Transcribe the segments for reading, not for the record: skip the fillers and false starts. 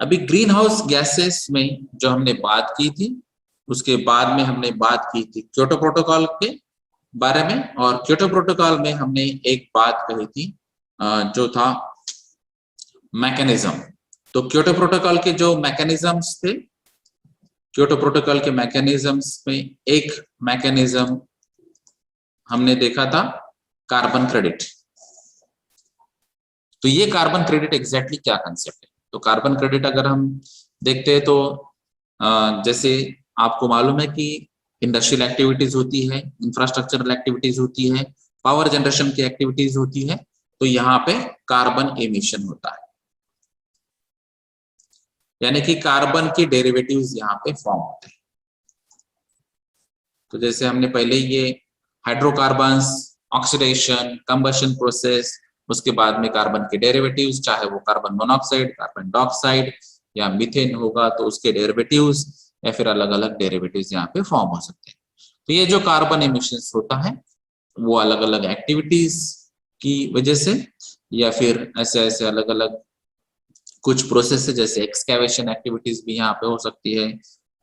अभी green house gases में जो हमने बात की थी, उसके बाद में हमने बात की थी क्योटो प्रोटोकॉल के बारे में, और क्योटो प्रोटोकॉल में हमने एक बात कही थी जो था मैकेनिज्म। तो क्योटो प्रोटोकॉल के जो मैकेनिज्म्स थे, क्योटो प्रोटोकॉल के मैकेनिज्म्स में एक मैकेनिज्म हमने देखा था कार्बन क्रेडिट। तो ये कार्बन क्रेडिट एग्जैक्टली क्या कंसेप्ट है? तो कार्बन क्रेडिट अगर हम देखते हैं तो जैसे आपको मालूम है कि इंडस्ट्रियल एक्टिविटीज होती है, इंफ्रास्ट्रक्चरल एक्टिविटीज होती है, पावर जनरेशन की एक्टिविटीज होती है, तो यहाँ पे कार्बन एमिशन होता है, यानी कि कार्बन की डेरिवेटिव्स यहाँ पे फॉर्म होते हैं। तो जैसे हमने पहले ये हाइड्रोकार्बन्स, ऑक्सीडेशन, कंबशन प्रोसेस, उसके बाद में कार्बन के डेरिवेटिव्स, चाहे वो कार्बन मोनोऑक्साइड, कार्बन डाइऑक्साइड या मीथेन होगा तो उसके डेरिवेटिव्स, या फिर अलग अलग डेरिवेटिव्स यहाँ पे फॉर्म हो सकते हैं। तो ये जो कार्बन एमिशंस होता है वो अलग अलग एक्टिविटीज की वजह से, या फिर ऐसे ऐसे अलग अलग कुछ प्रोसेस है, जैसे एक्सकैवेशन एक्टिविटीज भी यहाँ पे हो सकती है,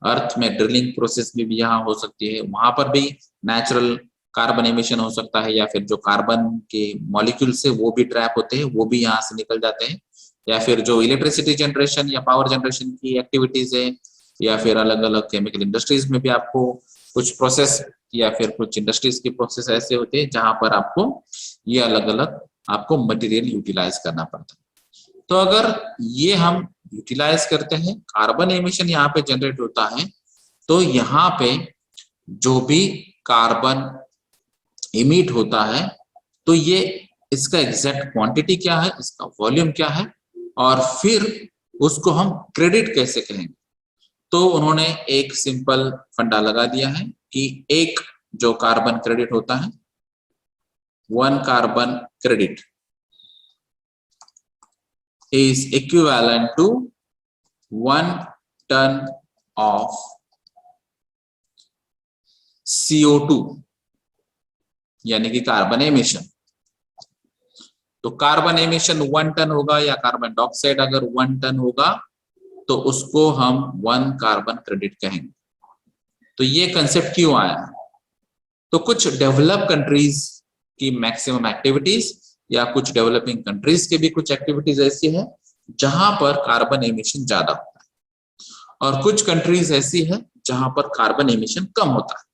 अर्थ में ड्रिलिंग प्रोसेस भी यहाँ हो सकती है, वहां पर भी नेचुरल कार्बन एमिशन हो सकता है, या फिर जो कार्बन के मॉलिक्यूल्स है वो भी ट्रैप होते हैं, वो भी यहाँ से निकल जाते हैं, या फिर जो इलेक्ट्रिसिटी जनरेशन या पावर जनरेशन की एक्टिविटीज है, या फिर अलग अलग केमिकल इंडस्ट्रीज में भी आपको कुछ प्रोसेस या फिर कुछ इंडस्ट्रीज के प्रोसेस ऐसे होते हैं जहां पर आपको ये अलग अलग आपको मटेरियल यूटिलाइज करना पड़ता है। तो अगर ये हम यूटिलाइज करते हैं, कार्बन एमिशन यहाँ पे जनरेट होता है, तो यहाँ पे जो भी कार्बन इमिट होता है तो ये इसका एग्जैक्ट क्वांटिटी क्या है, इसका वॉल्यूम क्या है, और फिर उसको हम क्रेडिट कैसे कहेंगे। तो उन्होंने एक सिंपल फंडा लगा दिया है कि एक जो कार्बन क्रेडिट होता है, 1 carbon credit is equivalent to 1 ton of CO2, यानी कि कार्बन एमिशन। तो कार्बन एमिशन 1 टन होगा, या कार्बन डाइऑक्साइड अगर 1 टन होगा तो उसको हम 1 कार्बन क्रेडिट कहेंगे। तो ये कंसेप्ट क्यों आया है? तो कुछ डेवलप कंट्रीज की मैक्सिमम एक्टिविटीज या कुछ डेवलपिंग कंट्रीज के भी कुछ एक्टिविटीज ऐसी है जहां पर कार्बन एमिशन ज्यादा होता है, और कुछ कंट्रीज ऐसी है जहां पर कार्बन एमिशन कम होता है।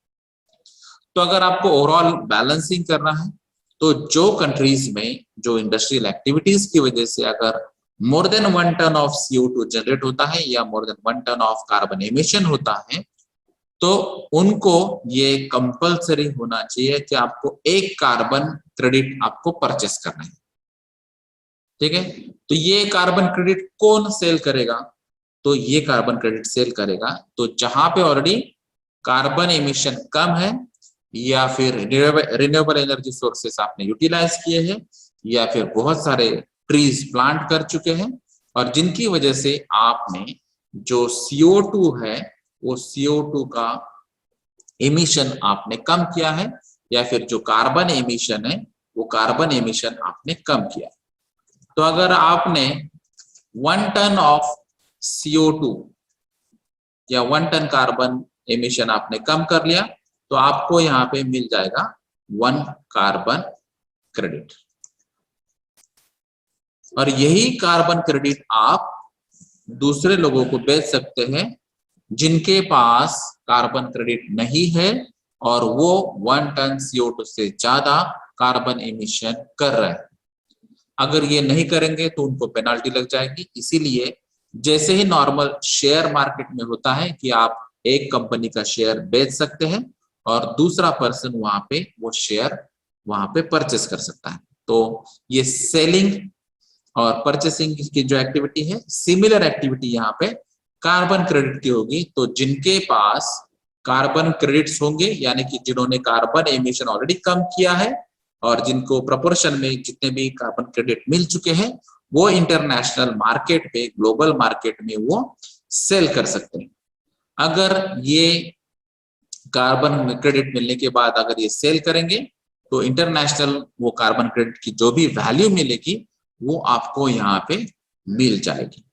तो अगर आपको ओवरऑल बैलेंसिंग करना है तो जो कंट्रीज में जो इंडस्ट्रियल एक्टिविटीज की वजह से अगर more than 1 ton of CO2 generate होता है या more than 1 ton of carbon emission होता है, तो उनको ये कंपलसरी होना चाहिए कि आपको 1 कार्बन क्रेडिट आपको परचेस करना है। ठीक है, तो ये कार्बन क्रेडिट कौन सेल करेगा? तो ये कार्बन क्रेडिट सेल करेगा तो जहां पे ऑलरेडी कार्बन एमिशन कम है, या फिर रिन्यूएबल एनर्जी सोर्सेस आपने यूटिलाइज किए हैं, या फिर बहुत सारे ट्रीज प्लांट कर चुके हैं, और जिनकी वजह से आपने जो CO2 है वो CO2 का एमिशन आपने कम किया है, या फिर जो कार्बन एमिशन है वो कार्बन एमिशन आपने कम किया। तो अगर आपने 1 टन ऑफ CO2 या 1 टन कार्बन एमिशन आपने कम कर लिया तो आपको यहाँ पे मिल जाएगा 1 कार्बन क्रेडिट, और यही कार्बन क्रेडिट आप दूसरे लोगों को बेच सकते हैं जिनके पास कार्बन क्रेडिट नहीं है और वो 1 टन CO2 से ज्यादा कार्बन एमिशन कर रहे हैं। अगर ये नहीं करेंगे तो उनको पेनाल्टी लग जाएगी। इसीलिए जैसे ही नॉर्मल शेयर मार्केट में होता है कि आप एक कंपनी का शेयर बेच सकते हैं और दूसरा पर्सन वहां पे वो शेयर वहां पे परचेस कर सकता है, तो ये सेलिंग और परचेसिंग की जो एक्टिविटी है, सिमिलर एक्टिविटी यहाँ पे कार्बन क्रेडिट की होगी। तो जिनके पास कार्बन क्रेडिट्स होंगे, यानी कि जिन्होंने कार्बन एमिशन ऑलरेडी कम किया है और जिनको प्रोपोर्शन में जितने भी कार्बन क्रेडिट मिल चुके हैं, वो इंटरनेशनल मार्केट पे, ग्लोबल मार्केट में वो सेल कर सकते हैं। अगर ये कार्बन क्रेडिट मिलने के बाद अगर ये सेल करेंगे तो इंटरनेशनल वो कार्बन क्रेडिट की जो भी वैल्यू मिलेगी वो आपको यहाँ पे मिल जाएगी।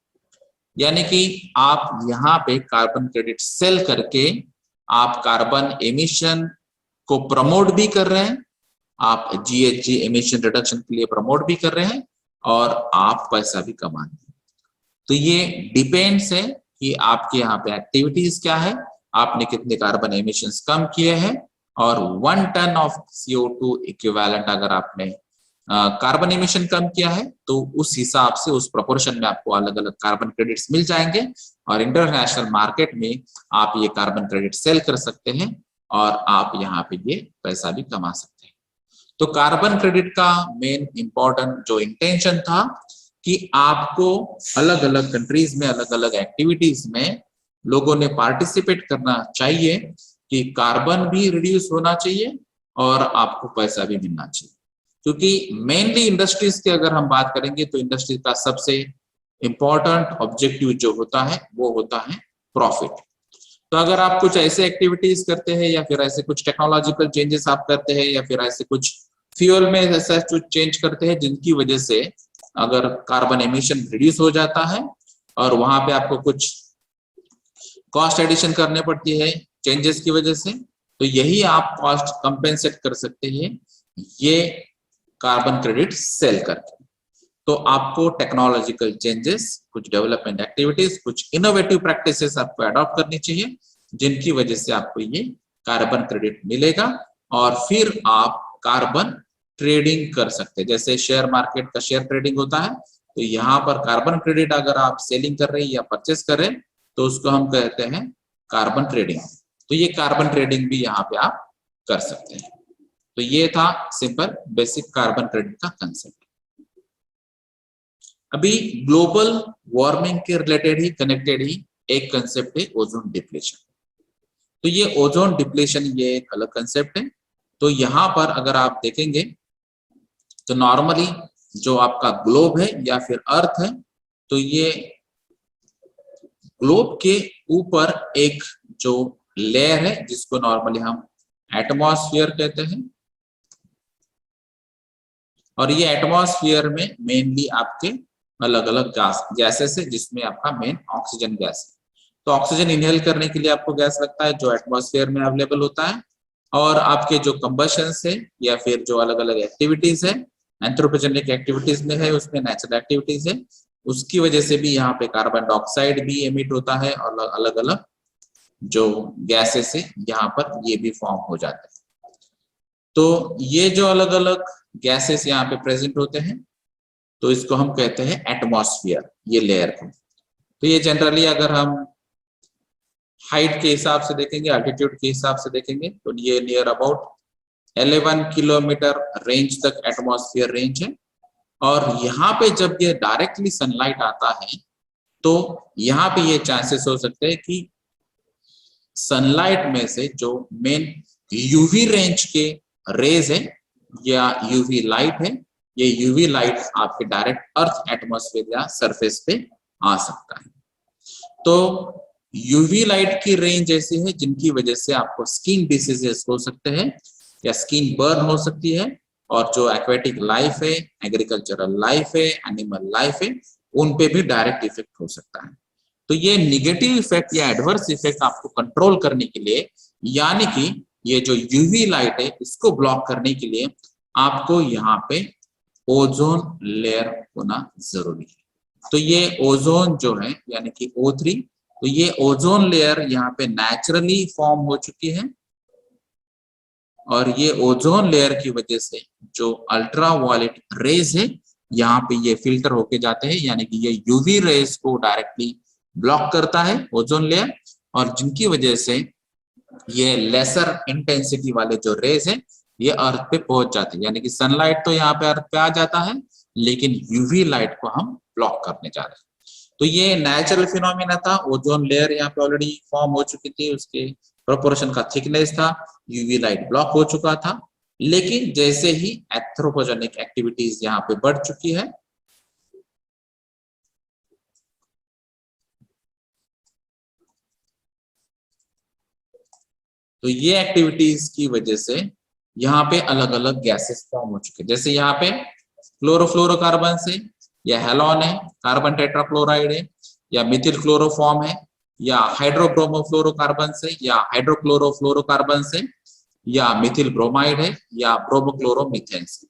यानी कि आप यहाँ पे कार्बन क्रेडिट सेल करके आप कार्बन एमिशन को प्रमोट भी कर रहे हैं, आप जीएचजी एमिशन रिडक्शन के लिए प्रमोट भी कर रहे हैं और आप पैसा भी कमा रहे हैं। तो ये डिपेंड्स है कि आपके यहाँ पे एक्टिविटीज क्या है, आपने कितने कार्बन एमिशंस कम किए हैं, और 1 टन ऑफ CO2 इक्विवेलेंट अगर आपने कार्बन एमिशन कम किया है तो उस हिसाब से उस प्रोपोर्शन में आपको अलग अलग कार्बन क्रेडिट्स मिल जाएंगे और इंटरनेशनल मार्केट में आप ये कार्बन क्रेडिट सेल कर सकते हैं और आप यहाँ पे ये पैसा भी कमा सकते हैं। तो कार्बन क्रेडिट का मेन इंपॉर्टेंट जो इंटेंशन था कि आपको अलग अलग कंट्रीज में अलग अलग एक्टिविटीज में लोगों ने पार्टिसिपेट करना चाहिए कि कार्बन भी रिड्यूस होना चाहिए और आपको पैसा भी मिलना चाहिए। क्योंकि मेनली इंडस्ट्रीज की अगर हम बात करेंगे तो इंडस्ट्री का सबसे इंपॉर्टेंट ऑब्जेक्टिव जो होता है वो होता है प्रॉफिट। तो अगर आप कुछ ऐसे एक्टिविटीज करते हैं या फिर ऐसे कुछ टेक्नोलॉजिकल चेंजेस आप करते हैं या फिर ऐसे कुछ फ्यूल में ऐसा कुछ चेंज करते हैं जिनकी वजह से अगर कार्बन एमिशन रिड्यूस हो जाता है और वहां पे आपको कुछ कॉस्ट एडिशन करने पड़ती है चेंजेस की वजह से, तो यही आप कॉस्ट कंपेंसेट कर सकते हैं ये कार्बन क्रेडिट सेल करके। तो आपको टेक्नोलॉजिकल चेंजेस, कुछ डेवलपमेंट एक्टिविटीज, कुछ इनोवेटिव प्रैक्टिसेस आपको अडॉप्ट करनी चाहिए जिनकी वजह से आपको ये कार्बन क्रेडिट मिलेगा और फिर आप कार्बन ट्रेडिंग कर सकते हैं। जैसे शेयर मार्केट का शेयर ट्रेडिंग होता है, तो यहाँ पर कार्बन क्रेडिट अगर आप सेलिंग कर रहे हैं या परचेस कर रहे हैं तो उसको हम कहते हैं कार्बन ट्रेडिंग। तो ये कार्बन ट्रेडिंग भी यहाँ पे आप कर सकते हैं। तो ये था सिंपल बेसिक कार्बन क्रेडिट का कंसेप्ट। अभी ग्लोबल वार्मिंग के रिलेटेड ही कनेक्टेड ही एक कंसेप्ट है ओजोन डिप्लेशन। तो ये ओजोन डिप्लेशन ये एक अलग कंसेप्ट है। तो यहाँ पर अगर आप देखेंगे तो नॉर्मली जो आपका ग्लोब है या फिर अर्थ है, तो ये ग्लोब के ऊपर एक जो लेयर है जिसको नॉर्मली हम एटमॉस्फेयर कहते हैं, और ये एटमॉस्फेयर में मेनली आपके अलग अलग गैसेस है जिसमें आपका मेन ऑक्सीजन गैस है। तो ऑक्सीजन इनहेल करने के लिए आपको गैस लगता है जो एटमॉस्फेयर में अवेलेबल होता है, और आपके जो कंबशन है या फिर जो अलग अलग एक्टिविटीज है एंथ्रोपोजेनिक एक्टिविटीज में है, उसमें नेचुरल एक्टिविटीज है, उसकी वजह से भी यहाँ पे कार्बन डाइऑक्साइड भी एमिट होता है और अलग अलग जो गैसेस है यहाँ पर ये भी फॉर्म हो जाते हैं। तो ये जो अलग अलग गैसेस यहाँ पे प्रेजेंट होते हैं तो इसको हम कहते हैं एटमॉस्फेयर, ये लेयर को। तो ये जनरली अगर हम हाइट के हिसाब से देखेंगे, अल्टीट्यूड के हिसाब से देखेंगे तो ये नियर अबाउट 11 किलोमीटर रेंज तक एटमॉस्फेयर रेंज है। और यहाँ पे जब ये डायरेक्टली सनलाइट आता है तो यहाँ पे ये चांसेस हो सकते हैं कि सनलाइट में से जो मेन यूवी रेंज के रेज है या यूवी लाइट है, ये यूवी लाइट आपके डायरेक्ट अर्थ एटमॉस्फेयर या सरफेस पे आ सकता है। तो यूवी लाइट की रेंज ऐसी है जिनकी वजह से आपको स्किन डिसीजेस हो सकते हैं या स्किन बर्न हो सकती है, और जो एक्वेटिक लाइफ है, एग्रीकल्चरल लाइफ है, एनिमल लाइफ है, उन पे भी डायरेक्ट इफेक्ट हो सकता है। तो ये निगेटिव इफेक्ट या एडवर्स इफेक्ट आपको कंट्रोल करने के लिए, यानी कि ये जो यूवी लाइट है इसको ब्लॉक करने के लिए आपको यहाँ पे ओजोन लेयर होना जरूरी है। तो ये ओजोन जो है यानी कि O3, तो ये ओजोन लेयर यहाँ पे नेचुरली फॉर्म हो चुकी है, और ये ओजोन लेयर की वजह से जो अल्ट्रावायलेट रेज है यहाँ पे ये फिल्टर होके जाते हैं, यानी कि ये यूवी रेज को डायरेक्टली ब्लॉक करता है ओजोन लेयर, और जिनकी वजह से ये लेसर इंटेंसिटी वाले जो रेज है ये अर्थ पे पहुंच जाते हैं। यानी कि सनलाइट तो यहाँ पे अर्थ पे आ जाता है लेकिन यूवी लाइट को हम ब्लॉक करने जा रहे हैं। तो ये नेचुरल फिनोमिना था, ओजोन लेयर यहाँ पे ऑलरेडी फॉर्म हो चुकी थी, उसके प्रोपोर्शन का थिकनेस था, यूवी लाइट ब्लॉक हो चुका था, लेकिन जैसे ही एंथ्रोपोजेनिक एक्टिविटीज यहाँ पे बढ़ चुकी है तो ये एक्टिविटीज की वजह से यहाँ पे अलग अलग गैसेस फॉर्म हो चुके हैं। जैसे यहाँ पे क्लोरोफ्लोरोकार्बन से या हेलोन है, कार्बन टेट्राक्लोराइड है, या मिथिल क्लोरोफॉर्म है, या हाइड्रोब्रोमोफ्लोरोकार्बन है, या हाइड्रोक्लोरोफ्लोरोकार्बन है, या मिथिल ब्रोमाइड है, या ब्रोमोक्लोरोमीथेन से।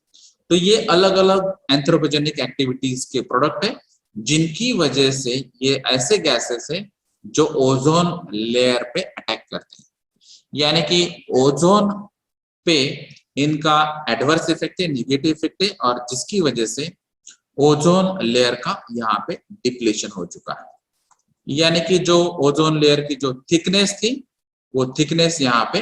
तो ये अलग अलग एंथ्रोपोजेनिक एक्टिविटीज के प्रोडक्ट है, जिनकी वजह से ये ऐसे गैसेस है जो ओजोन लेयर पे अटैक करते हैं, यानी कि ओजोन पे इनका एडवर्स इफेक्ट है, निगेटिव इफेक्ट है, और जिसकी वजह से ओजोन लेयर का यहाँ पे डिप्लीशन हो चुका है। यानी कि जो ओजोन लेयर की जो थिकनेस थी, वो थिकनेस यहाँ पे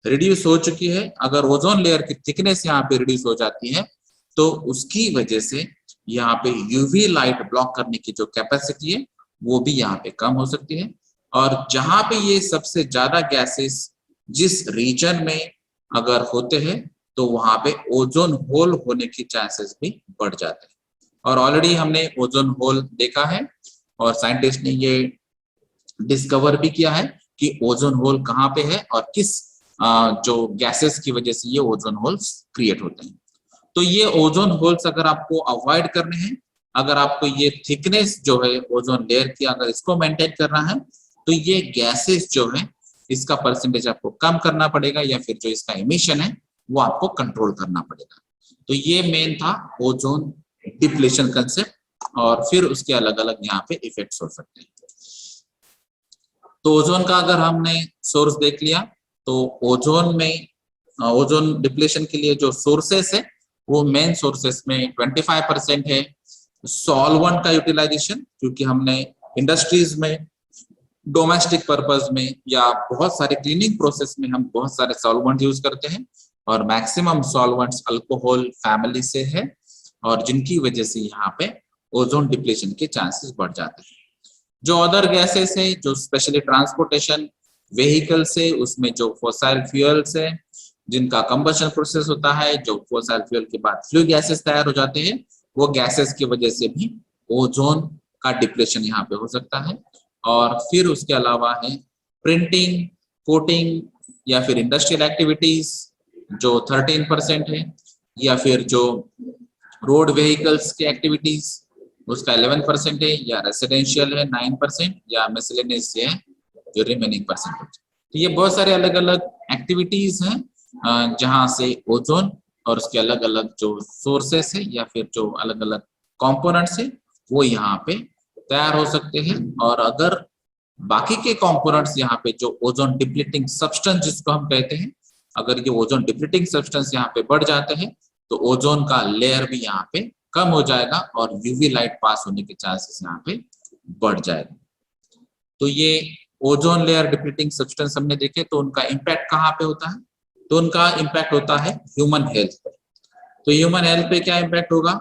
रिड्यूस हो चुकी है। अगर ओजोन लेयर की थिकनेस यहाँ पे रिड्यूस हो जाती है तो उसकी वजह से यहाँ पे यूवी लाइट ब्लॉक करने की जो कैपेसिटी है वो भी यहाँ पे कम हो सकती है। और जहां पे ये सबसे ज्यादा गैसेस जिस रीजन में अगर होते हैं तो वहां पे ओजोन होल होने की चांसेस भी बढ़ जाते हैं। और ऑलरेडी हमने ओजोन होल देखा है, और साइंटिस्ट ने ये डिस्कवर भी किया है कि ओजोन होल कहाँ पे है और किस जो गैसेस की वजह से ये ओजोन होल्स क्रिएट होते हैं। तो ये ओजोन होल्स अगर आपको अवॉइड करने हैं, अगर आपको ये थिकनेस जो है ओजोन लेयर की अगर इसको मेंटेन करना है, तो ये गैसेस जो है इसका परसेंटेज आपको कम करना पड़ेगा, या फिर जो इसका एमिशन है वो आपको कंट्रोल करना पड़ेगा। तो ये मेन था ओजोन डिप्लीशन कंसेप्ट, और फिर उसके अलग अलग यहाँ पे इफेक्ट्स हो सकते हैं। तो ओजोन का अगर हमने सोर्स देख लिया, तो ओजोन में ओजोन डिप्लीशन के लिए जो सोर्सेस है वो मेन सोर्सेस में 25% है सॉल्वेंट का यूटिलाइजेशन, क्योंकि हमने इंडस्ट्रीज में, डोमेस्टिक पर्पस में, या बहुत सारे क्लीनिंग प्रोसेस में हम बहुत सारे सॉल्वेंट यूज करते हैं, और मैक्सिमम सॉल्वेंट्स अल्कोहल फैमिली से है, और जिनकी वजह से यहाँ पे ओजोन डिप्लीशन के चांसेस बढ़ जाते हैं। जो अदर गैसेस है, जो स्पेशली ट्रांसपोर्टेशन व्हीकल से, उसमें जो फॉसिल फ्यूल्स है जिनका कंबशन प्रोसेस होता है, जो फॉसिल फ्यूल के बाद फ्लू गैसेस तैयार हो जाते हैं, वो गैसेस की वजह से भी ओजोन का डिप्लीशन यहाँ पे हो सकता है। और फिर उसके अलावा है प्रिंटिंग, कोटिंग, या फिर इंडस्ट्रियल एक्टिविटीज जो 13% है, या फिर जो रोड व्हीकल्स की एक्टिविटीज उसका 11% है, या रेसिडेंशियल है 9%, या मिसलेनियस है जो रिमेनिंग परसेंटेज। तो ये बहुत सारे अलग अलग एक्टिविटीज हैं जहां से ओजोन और उसके अलग अलग जो सोर्सेस है या फिर जो अलग अलग कंपोनेंट्स है वो यहाँ पे तैयार हो सकते हैं। और अगर बाकी के कंपोनेंट्स यहाँ पे जो ओजोन डिप्लीटिंग सब्सटेंस जिसको हम कहते हैं, अगर ये ओजोन डिप्लीटिंग सब्सटेंस यहाँ पे बढ़ जाते हैं तो ओजोन का लेयर भी यहाँ पे कम हो जाएगा और यूवी लाइट पास होने के चांसेस यहाँ पे बढ़ जाएगा। तो ये ओजोन लेयर डिप्लीटिंग सब्सटेंस हमने देखे, तो उनका इम्पैक्ट कहाँ पे होता है? तो उनका इम्पैक्ट होता है ह्यूमन हेल्थ पे। तो ह्यूमन हेल्थ पे क्या इम्पैक्ट होगा?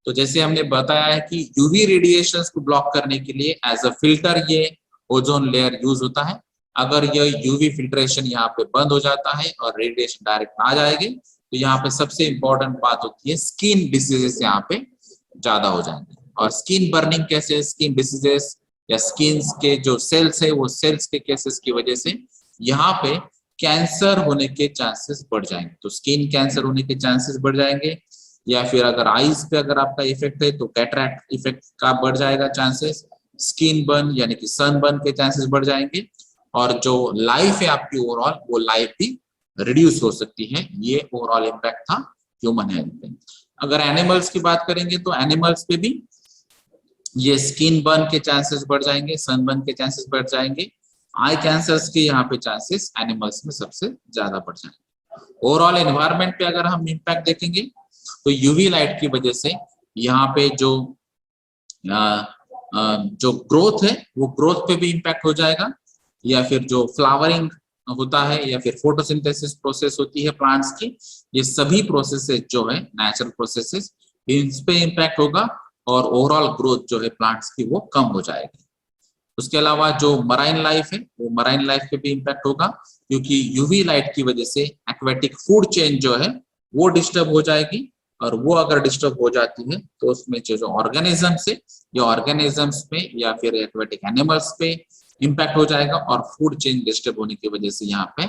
तो जैसे हमने बताया है कि यूवी रेडिएशंस को ब्लॉक करने के लिए एज अ फिल्टर ये ओजोन लेयर यूज होता है। अगर ये यूवी फिल्ट्रेशन यहाँ पे बंद हो जाता है और रेडिएशन डायरेक्ट आ जाएगी, तो यहाँ पे सबसे इंपॉर्टेंट बात होती है स्किन डिसीजेस यहाँ पे ज्यादा हो जाएंगे। और स्किन बर्निंग कैसे, स्किन डिसीजेस या स्किन के जो सेल्स है वो सेल्स के केसेस की वजह से यहाँ पे कैंसर होने के चांसेस बढ़ जाएंगे। तो स्किन कैंसर होने के चांसेस बढ़ जाएंगे, या फिर अगर आईज पे अगर आपका इफेक्ट है तो कैटरैक्ट इफेक्ट का बढ़ जाएगा चांसेस, स्किन बर्न यानी कि सन बर्न के चांसेस बढ़ जाएंगे, और जो लाइफ है आपकी ओवरऑल वो लाइफ भी रिड्यूस हो सकती है। ये ओवरऑल इम्पैक्ट था ह्यूमन हेल्थ पे। अगर एनिमल्स की बात करेंगे तो एनिमल्स पे भी ये स्किन बर्न के चांसेस बढ़ जाएंगे, सन बर्न के चांसेस बढ़ जाएंगे, आई कैंसर्स के यहाँ पे चांसेस एनिमल्स में सबसे ज्यादा बढ़ जाएंगे। ओवरऑल एनवायरनमेंट पे अगर हम इम्पैक्ट देखेंगे तो यूवी लाइट की वजह से यहाँ पे जो ग्रोथ है वो ग्रोथ पे भी इम्पैक्ट हो जाएगा, या फिर जो फ्लावरिंग होता है या फिर फोटोसिंथेसिस प्रोसेस होती है प्लांट्स की, ये सभी प्रोसेसेस जो है नेचुरल प्रोसेसेस, इन पे इम्पैक्ट होगा और ओवरऑल ग्रोथ जो है प्लांट्स की वो कम हो जाएगी। उसके अलावा जो मराइन लाइफ है वो मराइन लाइफ पे भी इम्पैक्ट होगा, क्योंकि यूवी लाइट की वजह से एक्वेटिक फूड चेन जो है वो डिस्टर्ब हो जाएगी, और वो अगर डिस्टर्ब हो जाती है तो उसमें जो ऑर्गेनिजम्स है या ऑर्गेनिजम्स पे या फिर एक्वेटिक एनिमल्स पे इम्पैक्ट हो जाएगा, और फूड चेन डिस्टर्ब होने की वजह से यहाँ पे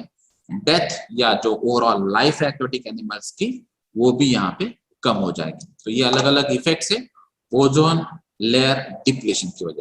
डेथ या जो ओवरऑल लाइफ है एक्वेटिक एनिमल्स की वो भी यहाँ पे कम हो जाएगी। तो ये अलग अलग इफेक्ट्स है ओजोन लेयर डिप्लीशन की वजह से।